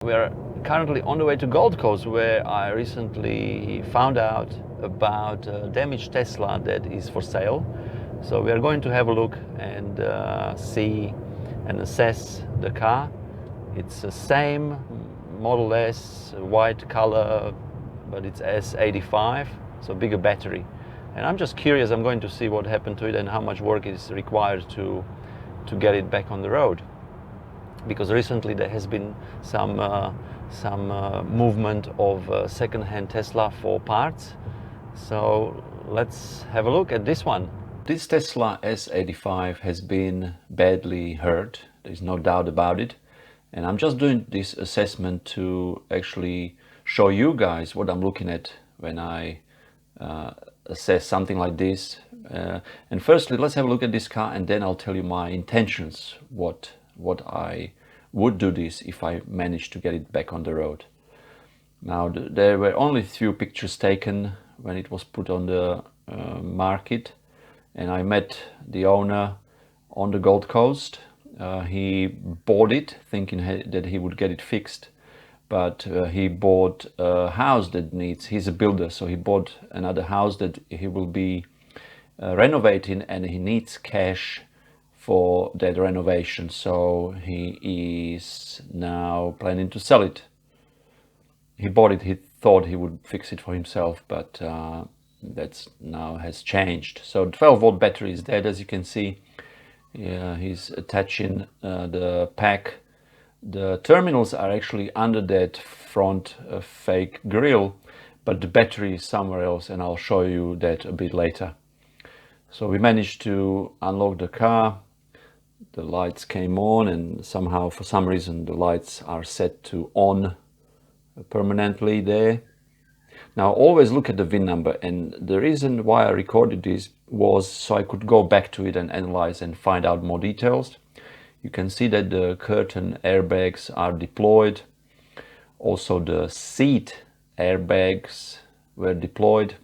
We are currently on the way to Gold Coast, where I recently found out about a damaged Tesla that is for sale. So we are going to have a look and see and assess the car. It's the same Model S, white color, but it's S85, so bigger battery. And I'm just curious, I'm going to see what happened to it and how much work is required to get it back on the road. Because recently there has been some movement of second-hand Tesla for parts. So let's have a look at this one. This Tesla S85 has been badly hurt. There's no doubt about it. And I'm just doing this assessment to actually show you guys what I'm looking at when I assess something like this. And firstly, let's have a look at this car, and then I'll tell you my intentions, what I would do this if I managed to get it back on the road. Now, there were only a few pictures taken when it was put on the market, and I met the owner on the Gold Coast. He bought it thinking that he would get it fixed, but he bought a house that needs, he's a builder, so he bought another house that he will be renovating, and he needs cash for that renovation, so he is now planning to sell it. He bought it, he thought he would fix it for himself, but that's now has changed. So 12-volt battery is dead, as you can see. He's attaching the pack. The terminals are actually under that front fake grill, but the battery is somewhere else, and I'll show you that a bit later. So we managed to unlock the car. The lights came on, and somehow, for some reason, the lights are set to on permanently there. Now, always look at the VIN number, and the reason why I recorded this was so I could go back to it and analyze and find out more details. You can see that the curtain airbags are deployed. Also, the seat airbags were deployed.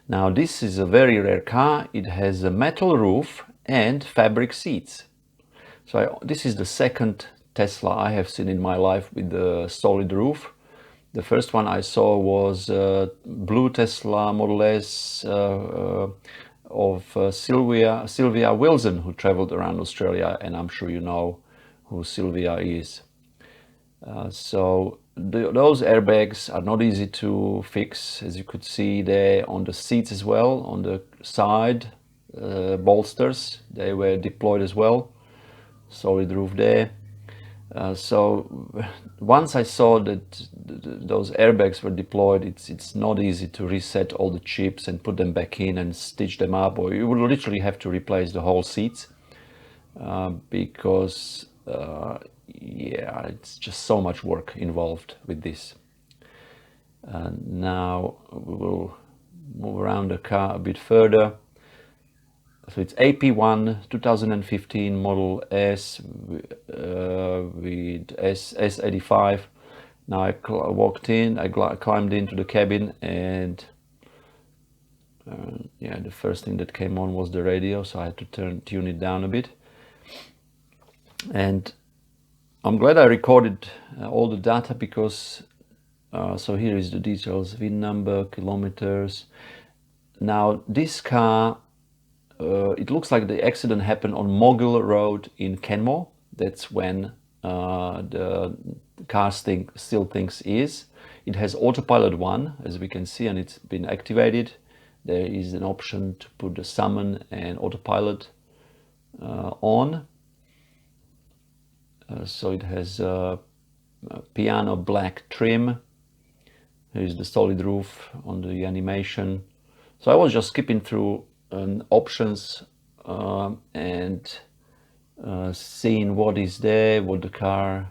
Now, this is a very rare car. It has a metal roof and fabric seats. So this is the second Tesla I have seen in my life with the solid roof. The first one I saw was blue Tesla Model S of Sylvia Wilson, who traveled around Australia, and I'm sure you know who Sylvia is. Those airbags are not easy to fix, as you could see there on the seats as well, on the side bolsters, they were deployed as well. Solid roof there. So once I saw that those airbags were deployed, it's not easy to reset all the chips and put them back in and stitch them up, or you will literally have to replace the whole seats because yeah, it's just so much work involved with this. Now we will move around the car a bit further. So it's AP1 2015 Model S with S85. Now I walked in, I climbed into the cabin, and yeah, the first thing that came on was the radio, so I had to tune it down a bit. And I'm glad I recorded all the data, because so here is the details: VIN number, kilometers. Now this car, it looks like the accident happened on Moggill Road in Kenmore. That's when the car still thinks is. It has autopilot 1, as we can see, and it's been activated. There is an option to put the summon and autopilot on. So it has a piano black trim. Here is the solid roof on the animation. So I was just skipping through options and seeing what is there, what the car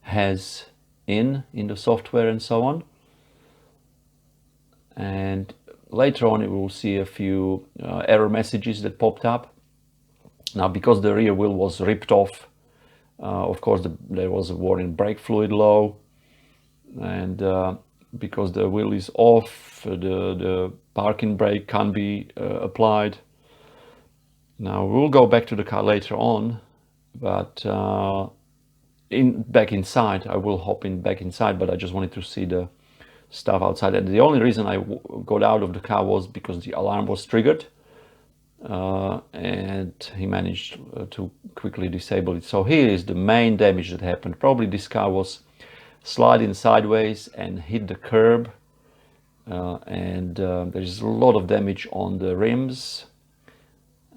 has in the software and so on. And later on we will see a few error messages that popped up. Now, because the rear wheel was ripped off, of course there was a warning brake fluid low, and because the wheel is off, the parking brake can't be applied. Now we'll go back to the car later on, but back inside. I will hop in back inside, but I just wanted to see the stuff outside. And the only reason I got out of the car was because the alarm was triggered, and he managed to quickly disable it. So here is the main damage that happened. Probably this car was sliding sideways and hit the curb, and there is a lot of damage on the rims.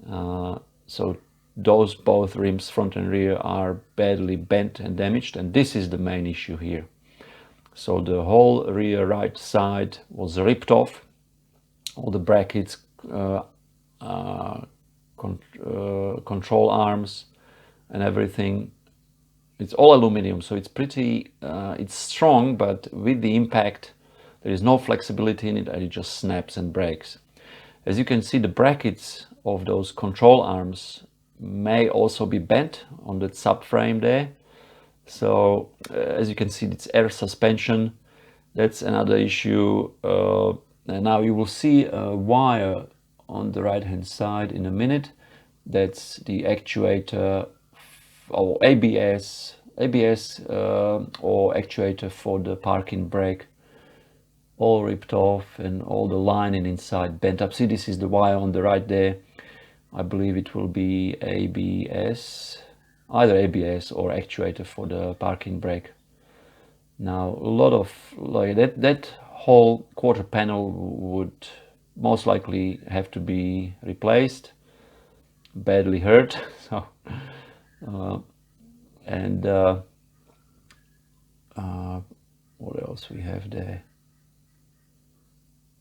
So those both rims, front and rear, are badly bent and damaged, and this is the main issue here. So the whole rear right side was ripped off, all the brackets, control arms and everything. It's all aluminum, so it's pretty, it's strong, but with the impact there is no flexibility in it, and it just snaps and breaks. As you can see, the brackets of those control arms may also be bent on the subframe there. So as you can see, it's air suspension. That's another issue. And now you will see a wire on the right hand side in a minute. That's the actuator or ABS or actuator for the parking brake, all ripped off, and all the lining inside bent up. See, this is the wire on the right there. I believe it will be ABS, either ABS or actuator for the parking brake. Now a lot of like that whole quarter panel would most likely have to be replaced, badly hurt. So what else we have there?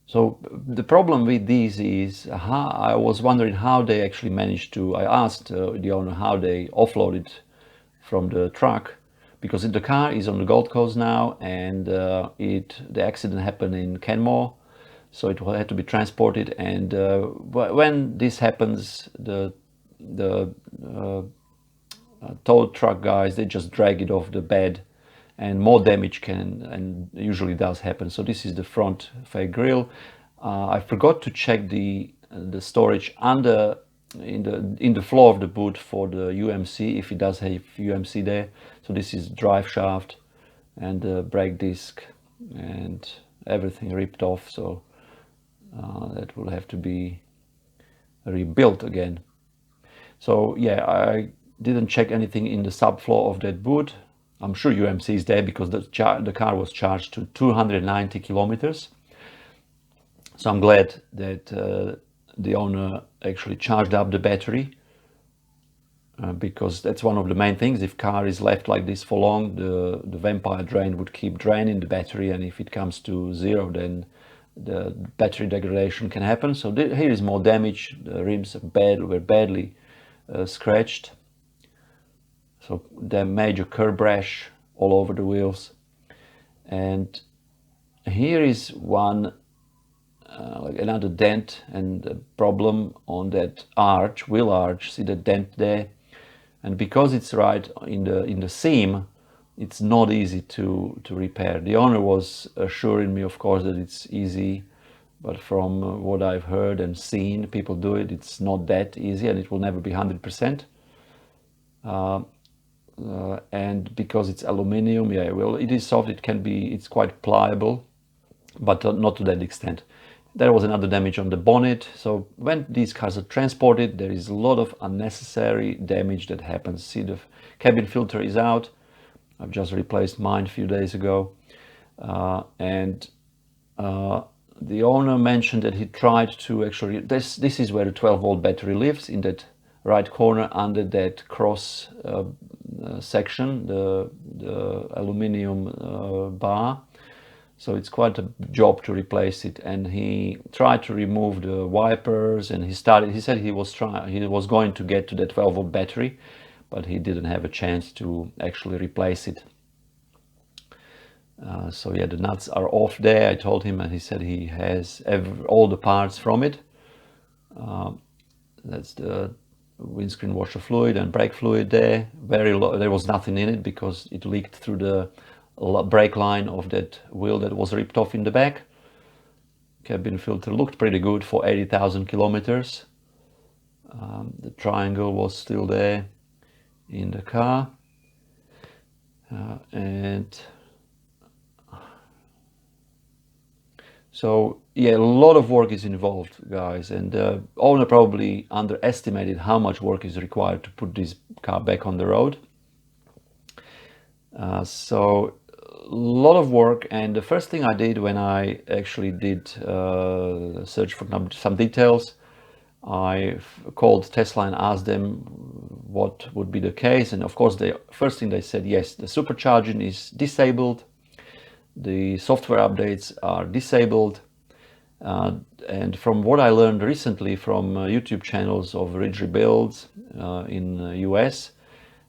So the problem with these is I was wondering how they actually managed to. I asked the owner how they offloaded from the truck, because the car is on the Gold Coast now, and the accident happened in Canmore, so it had to be transported. And when this happens, the tow truck guys, they just drag it off the bed, and more damage can and usually does happen. So this is the front fake grille. I forgot to check the storage under in the floor of the boot for the UMC, if it does have UMC there. So this is drive shaft and the brake disc and everything ripped off. So that will have to be rebuilt again. So yeah, I didn't check anything in the subfloor of that boot. I'm sure UMC is there because the car was charged to 290 kilometers. So I'm glad that the owner actually charged up the battery, because that's one of the main things. If car is left like this for long, the vampire drain would keep draining the battery, and if it comes to zero, then the battery degradation can happen. So here is more damage. The rims were badly scratched. So the major curb rash all over the wheels. And here is one, like another dent and a problem on that arch, wheel arch. See the dent there? And because it's right in the seam, it's not easy to repair. The owner was assuring me, of course, that it's easy, but from what I've heard and seen people do it, it's not that easy, and it will never be 100%. And because it's aluminium, yeah, well, it is soft, it's quite pliable, but not to that extent. There was another damage on the bonnet. So when these cars are transported, there is a lot of unnecessary damage that happens. See, the cabin filter is out. I've just replaced mine a few days ago. And the owner mentioned that he tried to actually, this is where the 12-volt battery lives, in that right corner under that cross section, the aluminium bar. So it's quite a job to replace it. And he tried to remove the wipers, and he said he was going to get to the 12-volt battery, but he didn't have a chance to actually replace it. So yeah, the nuts are off there, I told him, and he said he has all the parts from it. That's the windscreen washer fluid and brake fluid there. Very low. There was nothing in it because it leaked through the brake line of that wheel that was ripped off in the back. Cabin filter looked pretty good for 80,000 kilometers. The triangle was still there in the car. And so yeah, a lot of work is involved, guys, and owner probably underestimated how much work is required to put this car back on the road. So a lot of work, and the first thing I did when I actually did search for some details, I called Tesla and asked them what would be the case, and of course the first thing they said, yes, the supercharging is disabled, the software updates are disabled, and from what I learned recently from YouTube channels of Ridge Rebuilds in US,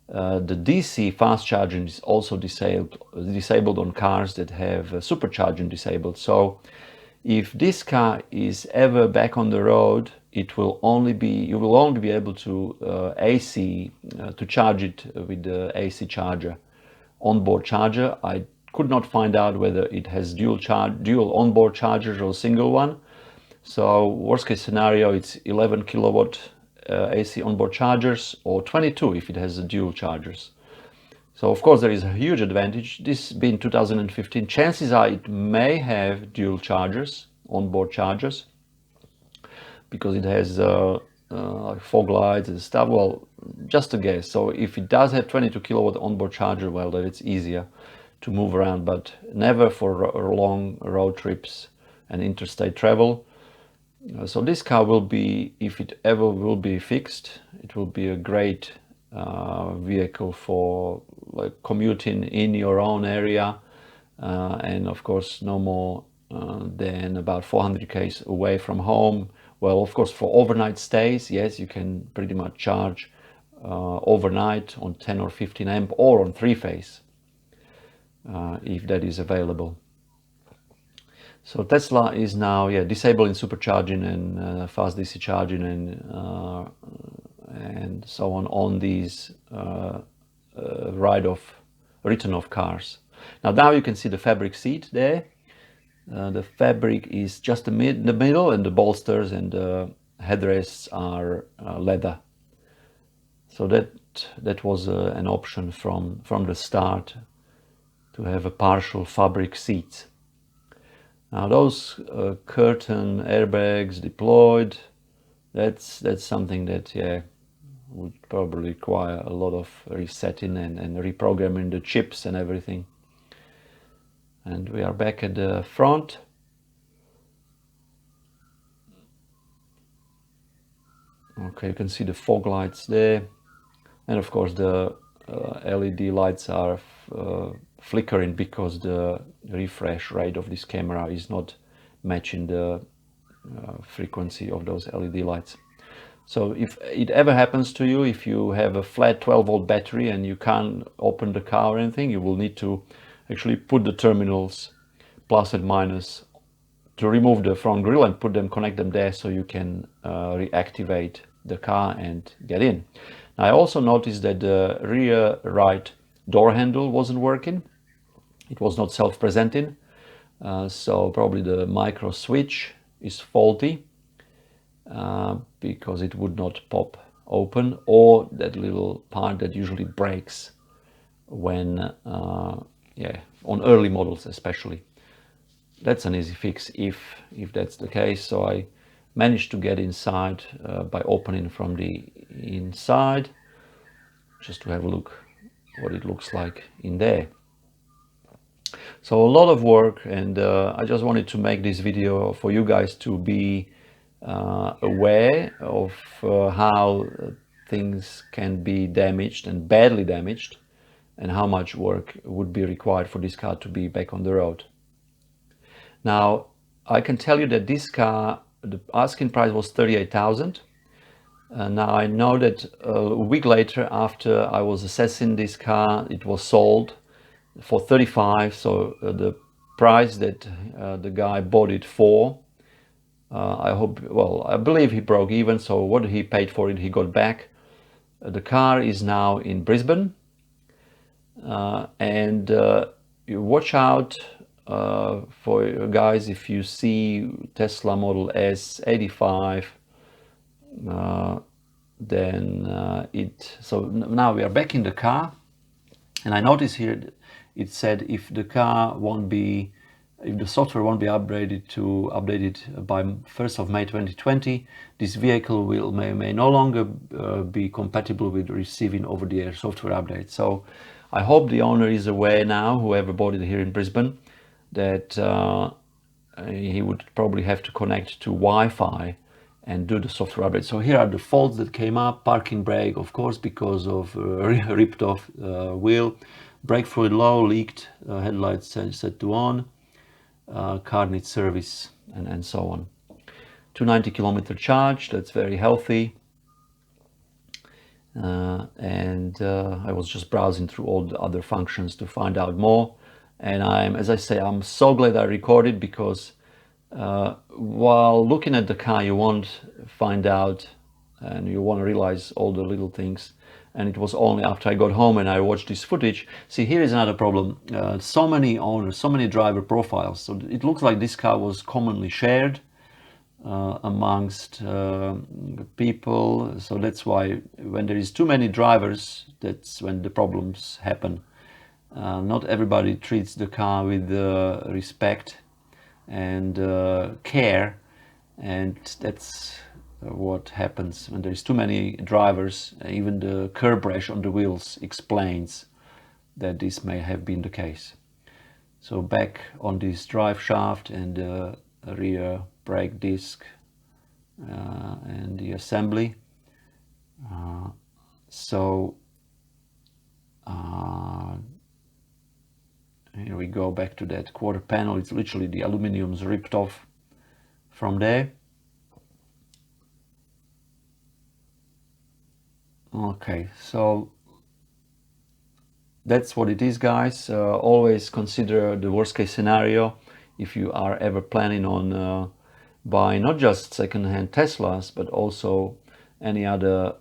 the DC fast charging is also disabled on cars that have supercharging disabled. So if this car is ever back on the road, you will only be able to to charge it with the AC charger, onboard charger. I could not find out whether it has dual onboard chargers or single one. So worst case scenario, it's 11 kilowatt AC onboard chargers, or 22 if it has the dual chargers. So of course there is a huge advantage. This being 2015, chances are it may have dual chargers, onboard chargers, because it has fog lights and stuff. Well, just a guess. So if it does have 22 kilowatt onboard charger, well, then it's easier to move around, but never for long road trips and interstate travel. So this car will be, if it ever will be fixed, it will be a great vehicle for like commuting in your own area, and of course no more than about 400 km away from home. Well, of course, for overnight stays, yes, you can pretty much charge overnight on 10 or 15 amp or on 3-phase if that is available. So Tesla is now, yeah, disabling supercharging and fast DC charging and so on these written off cars. Now you can see the fabric seat there. The fabric is just the middle, and the bolsters and the headrests are leather. So that was an option from the start, to have a partial fabric seat. Now those curtain airbags deployed, that's something that, yeah, would probably require a lot of resetting and reprogramming the chips and everything. And we are back at the front. Okay, you can see the fog lights there, and of course the LED lights are flickering because the refresh rate of this camera is not matching the frequency of those LED lights. So if it ever happens to you, if you have a flat 12-volt battery and you can't open the car or anything, you will need to actually put the terminals plus and minus to remove the front grille and connect them there, so you can reactivate the car and get in. Now, I also noticed that the rear right door handle wasn't working. It was not self-presenting, so probably the micro switch is faulty, because it would not pop open, or that little part that usually breaks when yeah, on early models especially. That's an easy fix if that's the case. So I managed to get inside by opening from the inside, just to have a look what it looks like in there. So a lot of work, and I just wanted to make this video for you guys to be aware of how things can be damaged and badly damaged, and how much work would be required for this car to be back on the road. Now, I can tell you that this car, the asking price was 38,000. Now I know that a week later, after I was assessing this car, it was sold for 35. So the price that the guy bought it for, I believe he broke even. So what he paid for it, he got back. The car is now in Brisbane, and you watch out for you guys if you see Tesla Model S 85, then so now we are back in the car, And I noticed here it said if the software won't be updated by 1st of May 2020, this vehicle may no longer be compatible with receiving over-the-air software updates. So I hope the owner is aware now, whoever bought it here in Brisbane, that he would probably have to connect to Wi-Fi and do the software update. So here are the faults that came up. Parking brake, of course, because of ripped off wheel. Brake fluid low, leaked, headlights set to on. Car needs service, and so on. 290-kilometer charge, that's very healthy. I was just browsing through all the other functions to find out more. And as I say, I'm so glad I recorded, because while looking at the car, you won't find out and you won't realize all the little things. And it was only after I got home and I watched this footage. See, here is another problem. So many owners, so many driver profiles. So it looks like this car was commonly shared amongst people. So that's why when there is too many drivers, that's when the problems happen. Not everybody treats the car with respect and care, and that's what happens when there is too many drivers. Even the curb rash on the wheels explains that this may have been the case. So back on this drive shaft and rear brake disc and the assembly. Here we go back to that quarter panel. It's literally the aluminum's ripped off from there. Okay, so that's what it is, guys. Always consider the worst case scenario if you are ever planning on buying not just second-hand Teslas, but also any other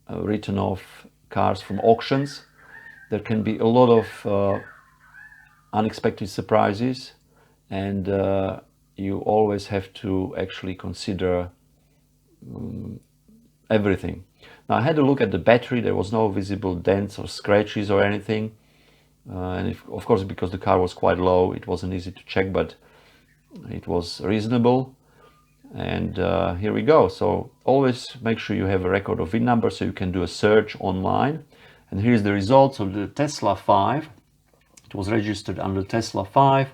written off cars from auctions. There can be a lot of unexpected surprises, and you always have to actually consider everything. Now, I had a look at the battery. There was no visible dents or scratches or anything, and of course, because the car was quite low, it wasn't easy to check, but it was reasonable. And here we go. So always make sure you have a record of VIN number so you can do a search online. And here's the results of the Tesla 5. It was registered under Tesla 5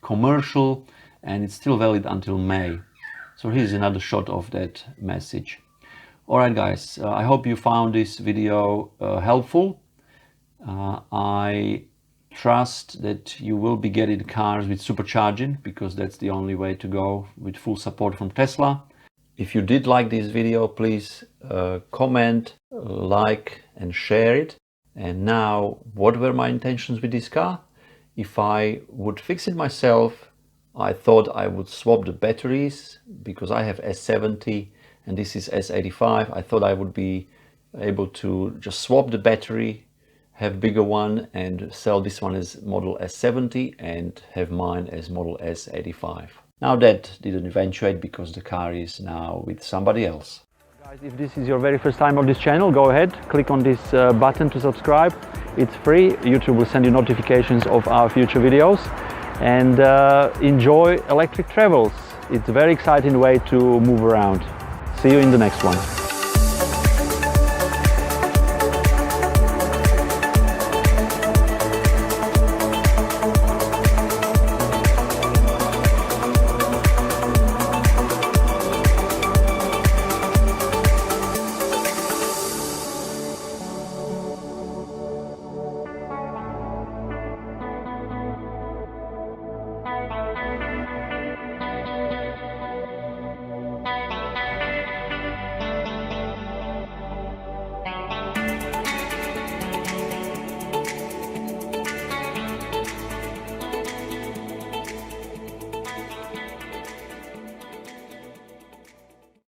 commercial, and it's still valid until May. So here's another shot of that message. Alright, guys, I hope you found this video helpful. I trust that you will be getting cars with supercharging, because that's the only way to go, with full support from Tesla. If you did like this video, please comment, like and share it. And now, what were my intentions with this car? If I would fix it myself, I thought I would swap the batteries, because I have S70 and this is S85. I thought I would be able to just swap the battery, have bigger one, and sell this one as model S70 and have mine as model S85. Now that didn't eventuate, because the car is now with somebody else. Guys, if this is your very first time on this channel, go ahead, click on this button to subscribe. It's free. YouTube will send you notifications of our future videos. And enjoy electric travels. It's a very exciting way to move around. See you in the next one.